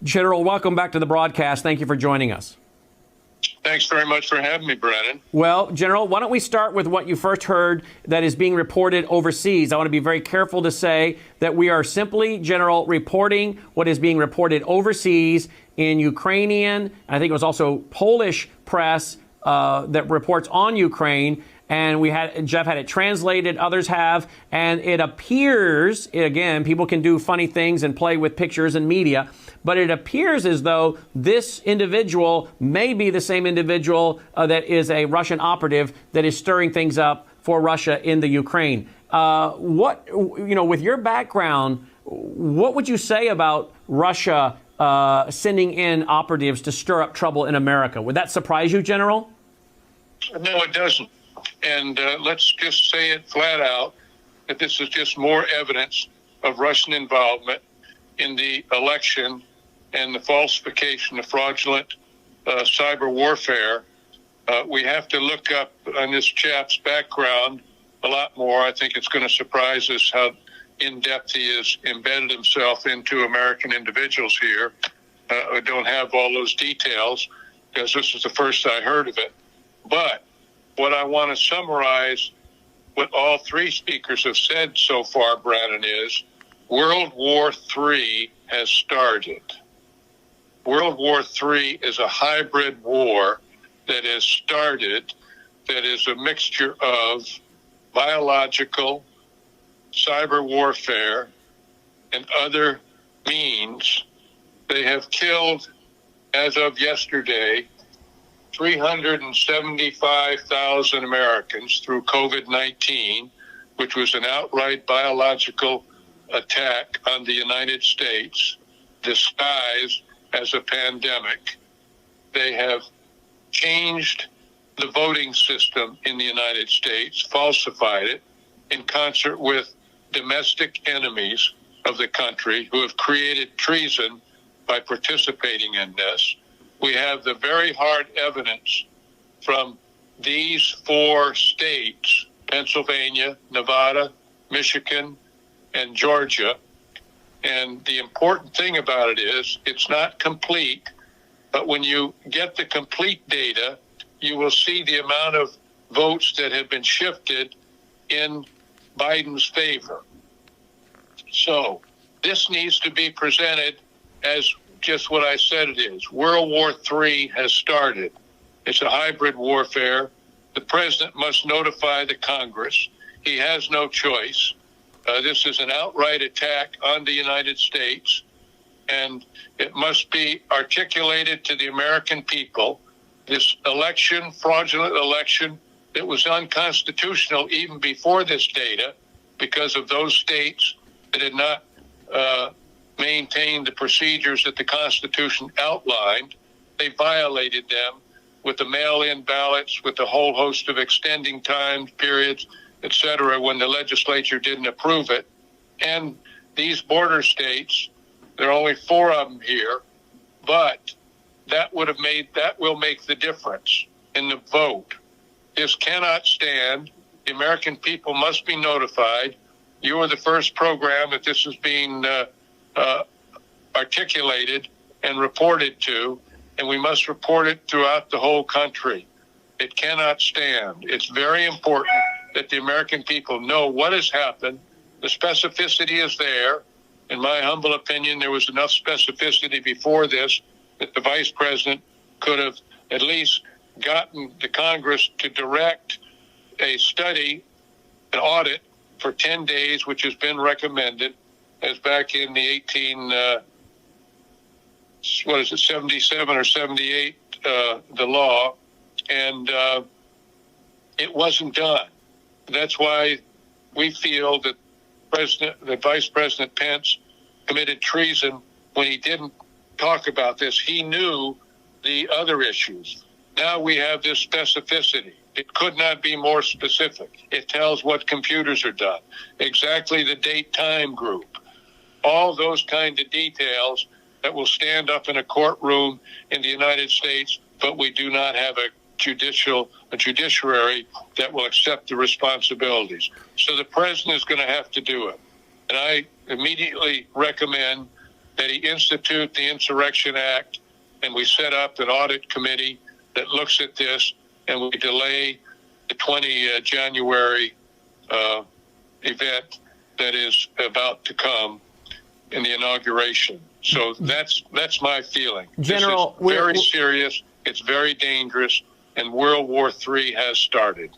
General, welcome back to the broadcast. Thank you for joining us. Thanks very much for having me, Brennan. Well, General, why don't we start with what you first heard that is being reported overseas? I want to be very careful to say that we are simply, General, reporting what is being reported overseas in Ukrainian. I think it was also Polish press that reports on Ukraine. And Jeff had it translated, others have, and it appears, again, people can do funny things and play with pictures and media, but it appears as though this individual may be the same individual that is a Russian operative that is stirring things up for Russia in the Ukraine. With your background, what would you say about Russia sending in operatives to stir up trouble in America? Would that surprise you, General? No, it doesn't. And let's just say it flat out that this is just more evidence of Russian involvement in the election and the falsification of fraudulent cyber warfare. We have to look up on this chap's background a lot more. I think it's going to surprise us how in-depth he has embedded himself into American individuals here. I don't have all those details because this is the first I heard of it. But what I want to summarize what all three speakers have said so far, Brandon, is World War III has started. World War III is a hybrid war that has started, that is a mixture of biological, cyber warfare, and other means. They have killed, as of yesterday, 375,000 Americans through COVID-19, which was an outright biological attack on the United States, disguised as a pandemic. They have changed the voting system in the United States, falsified it in concert with domestic enemies of the country who have created treason by participating in this. We have the very hard evidence from these four states, Pennsylvania, Nevada, Michigan, and Georgia. And the important thing about it is it's not complete, but when you get the complete data, you will see the amount of votes that have been shifted in Biden's favor. So this needs to be presented as just what I said it is. World War III has started. It's a hybrid warfare. The president must notify the Congress. He has no choice. This is an outright attack on the United States, and it must be articulated to the American people. This election, fraudulent election, that was unconstitutional even before this data because of those states that had not maintain the procedures that the Constitution outlined. They violated them with the mail-in ballots, with a whole host of extending time periods, et cetera, when the legislature didn't approve it. And these border states, there are only 4 of them here, but that will make the difference in the vote. This cannot stand. The American people must be notified. You are the first program that this is being articulated and reported to, and we must report it throughout the whole country. It cannot stand. It's very important that the American people know what has happened. The specificity is there. In my humble opinion, there was enough specificity before this that the vice president could have at least gotten the Congress to direct a study, an audit for 10 days, which has been recommended, as back in the 77 or 78, the law, and it wasn't done. That's why we feel that Vice President Pence committed treason when he didn't talk about this. He knew the other issues. Now we have this specificity. It could not be more specific. It tells what computers are done, exactly the date time group, all those kind of details that will stand up in a courtroom in the United States, but we do not have a judiciary that will accept the responsibilities. So the president is going to have to do it. And I immediately recommend that he institute the Insurrection Act, and we set up an audit committee that looks at this, and we delay the 20 January event that is about to come in the inauguration. So that's my feeling. General, this is very serious. It's very dangerous, and World War III has started.